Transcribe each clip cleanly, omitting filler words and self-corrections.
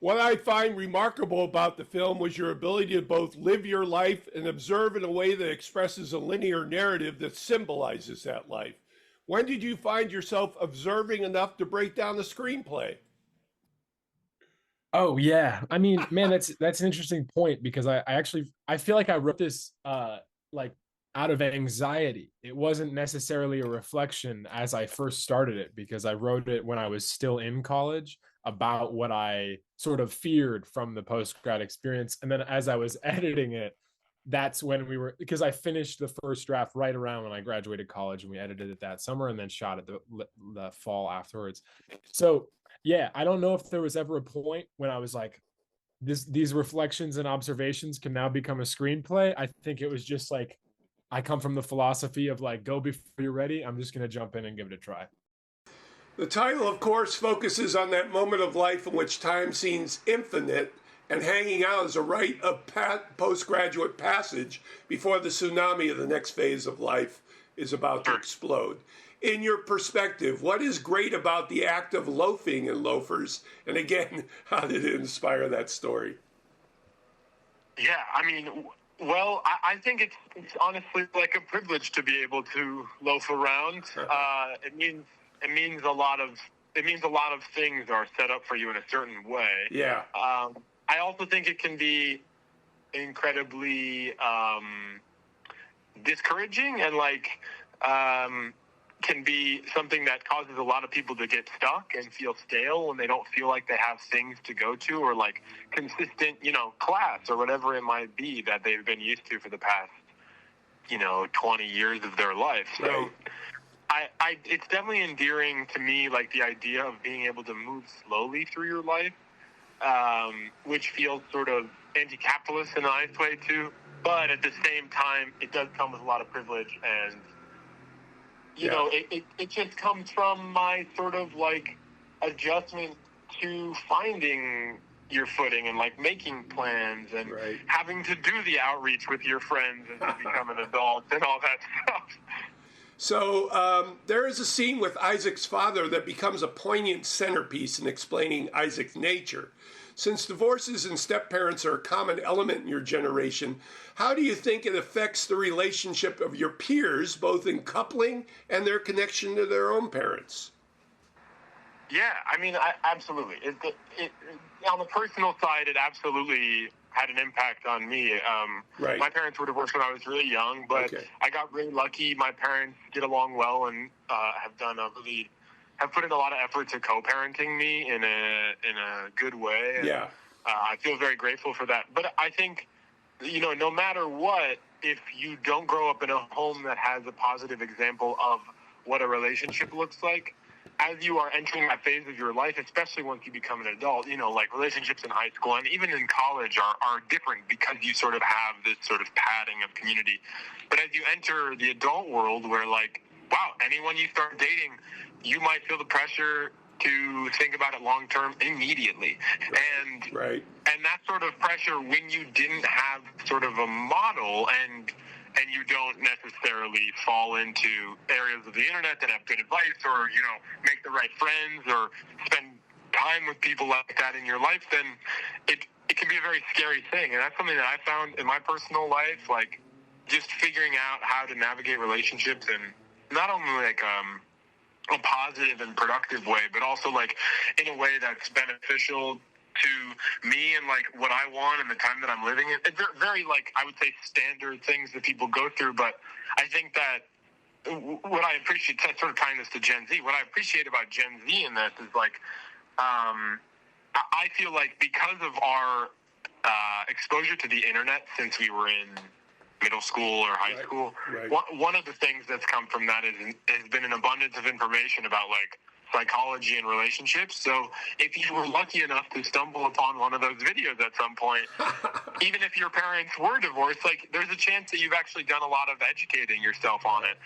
What I find remarkable about the film was your ability to both live your life and observe in a way that expresses a linear narrative that symbolizes that life. When did you find yourself observing enough to break down the screenplay? Oh yeah. I mean, man, that's an interesting point because I feel like I wrote this like out of anxiety. It wasn't necessarily a reflection as I first started it because I wrote it when I was still in college about what I sort of feared from the post grad experience. And then as I was editing it, that's when we were because I finished the first draft right around when I graduated college and we edited it that summer and then shot it the fall afterwards. So yeah, I don't know if there was ever a point when I was like, these reflections and observations can now become a screenplay. I think it was just like I come from the philosophy of like, go before you're ready. I'm just gonna jump in and give it a try. The title, of course, focuses on that moment of life in which time seems infinite and hanging out as a rite of postgraduate passage before the tsunami of the next phase of life is about to explode. In your perspective, what is great about the act of loafing in Loafers? And again, how did it inspire that story? Yeah, I mean, well, I think it's honestly like a privilege to be able to loaf around. It means a lot of things are set up for you in a certain way. Yeah. I also think it can be incredibly discouraging and can be something that causes a lot of people to get stuck and feel stale when they don't feel like they have things to go to or like consistent, class or whatever it might be that they've been used to for the past, 20 years of their life. So right. It's definitely endearing to me, like the idea of being able to move slowly through your life, which feels sort of anti-capitalist in a nice way too. But at the same time, it does come with a lot of privilege and, it just comes from my sort of like adjustment to finding your footing and like making plans and right. having to do the outreach with your friends as you become an adult and all that stuff. So there is a scene with Isaac's father that becomes a poignant centerpiece in explaining Isaac's nature. Since divorces and step-parents are a common element in your generation, how do you think it affects the relationship of your peers, both in coupling and their connection to their own parents? Yeah, I mean, absolutely. On the personal side, it absolutely had an impact on me. Right. My parents were divorced when I was really young, but okay. I got really lucky. My parents get along well and have put in a lot of effort to co-parenting me in a good way. And, yeah. I feel very grateful for that. But I think, no matter what, if you don't grow up in a home that has a positive example of what a relationship looks like, as you are entering that phase of your life, especially once you become an adult, like relationships in high school and even in college are different because you sort of have this sort of padding of community. But as you enter the adult world where anyone you start dating, you might feel the pressure to think about it long term immediately. Right. And that sort of pressure when you didn't have sort of a model and you don't necessarily fall into areas of the internet that have good advice or, make the right friends or spend time with people like that in your life, then it can be a very scary thing. And that's something that I found in my personal life, like just figuring out how to navigate relationships and not only like a positive and productive way, but also like in a way that's beneficial to me and like what I want and the time that I'm living in. It's very like, I would say standard things that people go through, but I think that what I appreciate, sort of tying this to Gen Z, what I appreciate about Gen Z in this is like, I feel like because of our exposure to the internet since we were in middle school or high school, right. One of the things that's come from that has been an abundance of information about like psychology and relationships. So if you were lucky enough to stumble upon one of those videos at some point, even if your parents were divorced, like there's a chance that you've actually done a lot of educating yourself on it.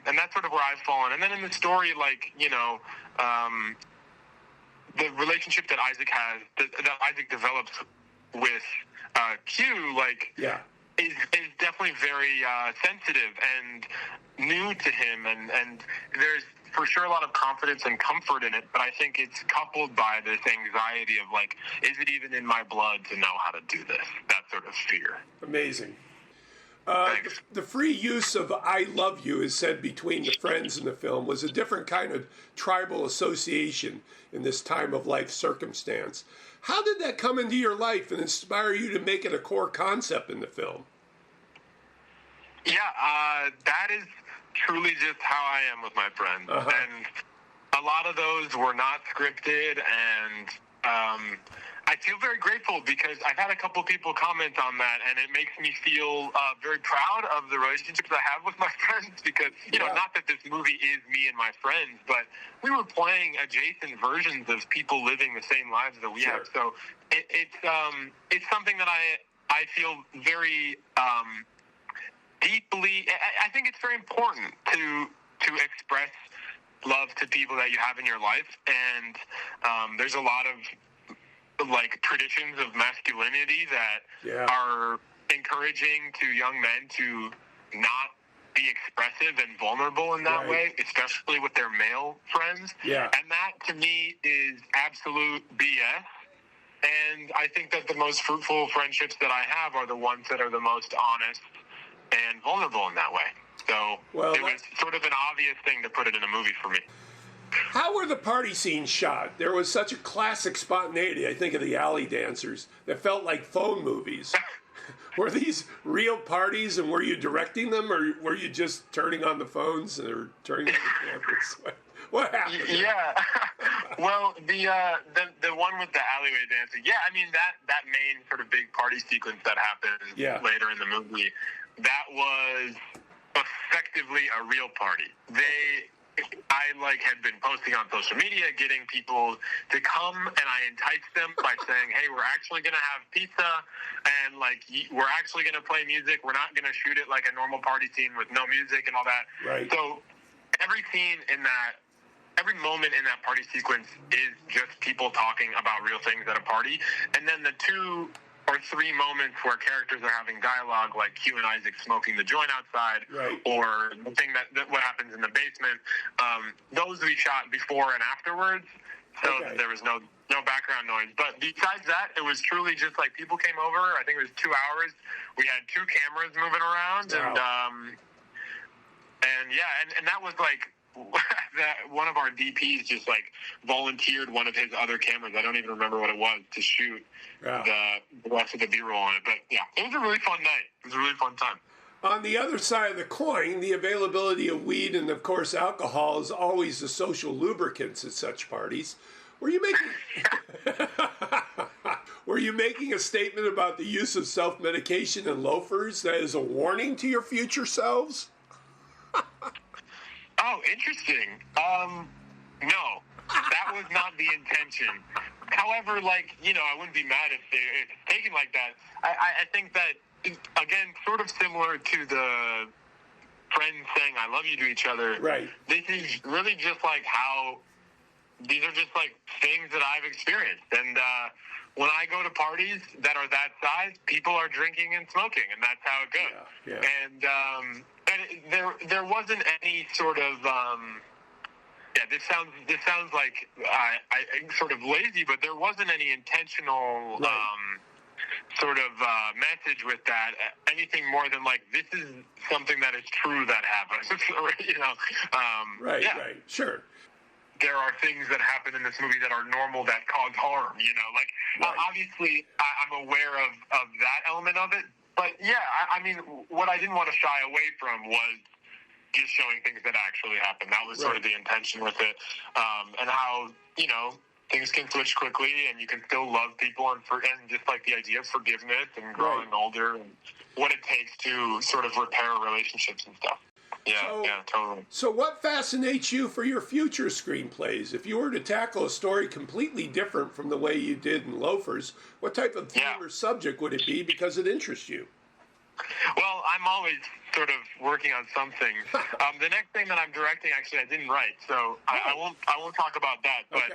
And that's sort of where I've fallen. And then in the story, like, the relationship that Isaac has, that Isaac develops with Q, like, yeah. is definitely very sensitive and new to him. And there's for sure a lot of confidence and comfort in it, but I think it's coupled by this anxiety of like, is it even in my blood to know how to do this? That sort of fear. Amazing. The free use of "I love you" is said between the friends in the film was a different kind of tribal association in this time of life circumstance. How did that come into your life and inspire you to make it a core concept in the film? Yeah, that is truly just how I am with my friends. And a lot of those were not scripted, and I feel very grateful because I've had a couple people comment on that, and it makes me feel very proud of the relationships I have with my friends because, you know, not that this movie is me and my friends, but we were playing adjacent versions of people living the same lives that we have. So it's something that I feel very deeply. I think it's very important to express love to people that you have in your life, and there's a lot of like traditions of masculinity that are encouraging to young men to not be expressive and vulnerable in that way, especially with their male friends. And that to me is absolute BS. And I think that the most fruitful friendships that I have are the ones that are the most honest and vulnerable in that way. So it was sort of an obvious thing to put it in a movie for me. How were the party scenes shot? There was such a classic spontaneity, I think, of the alley dancers that felt like phone movies. Were these real parties, and were you directing them, or were you just turning on the phones or turning on the cameras? What happened? Yeah. Well, the one with the alleyway dancing, I mean, that main sort of big party sequence that happens later in the movie, that was effectively a real party. I had been posting on social media, getting people to come, and I enticed them by saying, hey, we're actually going to have pizza, and we're actually going to play music. We're not going to shoot it like a normal party scene with no music and all that. Right. So every moment in that party sequence is just people talking about real things at a party. And then the 2 or 3 moments where characters are having dialogue, like Q and Isaac smoking the joint outside, or the thing that what happens in the basement, those we shot before and afterwards, so that there was no background noise. But besides that, it was truly just like people came over. I think it was 2 hours. We had 2 cameras moving around, and that was like that one of our DPs just volunteered one of his other cameras. I don't even remember what it was to shoot the rest of the B-roll on it. But it was a really fun night. It was a really fun time. On the other side of the coin, the availability of weed and, of course, alcohol is always the social lubricants at such parties. Were you making a statement about the use of self-medication and loafers that is a warning to your future selves? Oh, interesting. No, that was not the intention. However, I wouldn't be mad if it's taken like that. I think that, again, sort of similar to the friends saying I love you to each other. Right. This is really just how these are just things that I've experienced. And when I go to parties that are that size, people are drinking and smoking, and that's how it goes. And there wasn't any sort of this sounds like I sort of lazy, but there wasn't any intentional sort of message with that, anything more than this is something that is true that happens. Right, sure. There are things that happen in this movie that are normal that cause harm, obviously I'm aware of that element of it, but I mean, what I didn't want to shy away from was just showing things that actually happen. That was sort of the intention with it, and how, things can switch quickly and you can still love people and just the idea of forgiveness and growing older and what it takes to sort of repair relationships and stuff. Yeah, totally. So what fascinates you for your future screenplays? If you were to tackle a story completely different from the way you did in Loafers, what type of theme or subject would it be because it interests you? Well, I'm always sort of working on something. The next thing that I'm directing, actually, I didn't write, so I won't talk about that. But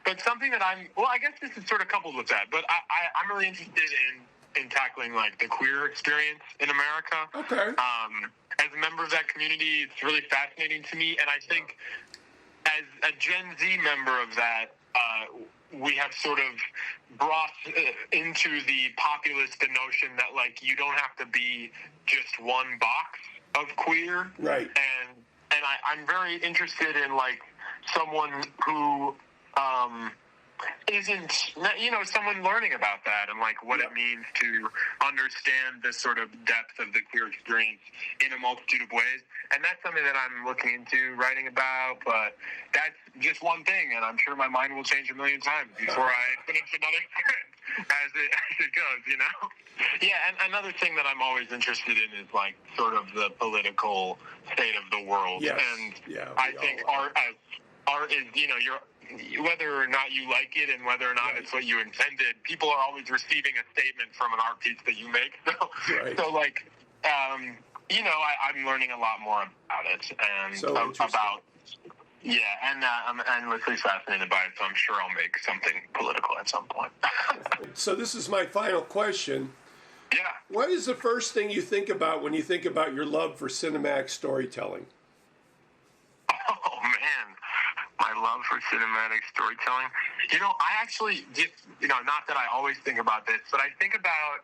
but something that I guess this is sort of coupled with that. But I'm really interested in tackling the queer experience in America. Okay. as a member of that community, it's really fascinating to me. And I think as a Gen Z member of that, we have sort of brought into the populace the notion that, like, you don't have to be just one box of queer. Right. And I'm very interested in, like, someone who isn't, someone learning about that and, like, what it means to understand this sort of depth of the queer experience in a multitude of ways. And that's something that I'm looking into writing about, but that's just one thing, and I'm sure my mind will change a million times before I finish another as it goes, Yeah, and another thing that I'm always interested in is, like, sort of the political state of the world. Yes. And I think art is, whether or not you like it and whether or not it's what you intended, people are always receiving a statement from an art piece that you make. So like, I'm learning a lot more about it and I'm endlessly fascinated by it. So I'm sure I'll make something political at some point. So this is my final question. Yeah. What is the first thing you think about when you think about your love for cinematic storytelling? Oh man, my love for cinematic storytelling. I actually just, not that I always think about this, but I think about.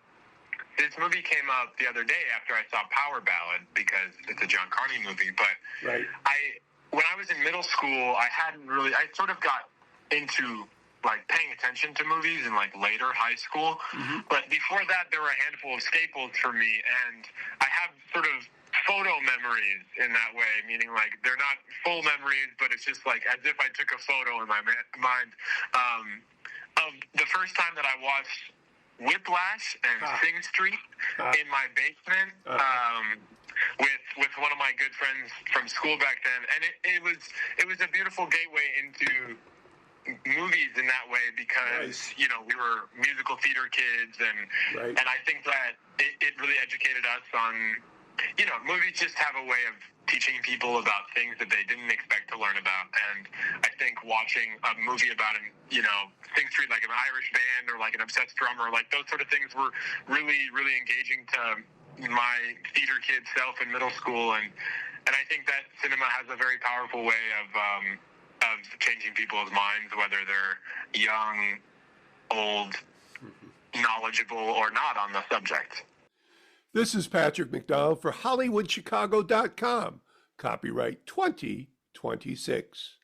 This movie came up the other day after I saw Power Ballad because it's a John Carney movie. But when I was in middle school, I sort of got into, like, paying attention to movies in, like, later high school. Mm-hmm. But before that, there were a handful of staples for me, and I have sort of photo memories in that way, meaning, like, they're not full memories, but it's just like as if I took a photo in my mind of the first time that I watched Whiplash and Sing Street in my basement with one of my good friends from school back then, and it was a beautiful gateway into movies in that way because we were musical theater kids, and I think that it really educated us on movies just have a way of teaching people about things that they didn't expect to learn about. And I think watching a movie about Sing Street, like an Irish band or like an obsessed drummer, like those sort of things were really, really engaging to my theater kid self in middle school. And I think that cinema has a very powerful way of changing people's minds, whether they're young, old, knowledgeable, or not on the subject. This is Patrick McDonald for HollywoodChicago.com. Copyright 2026.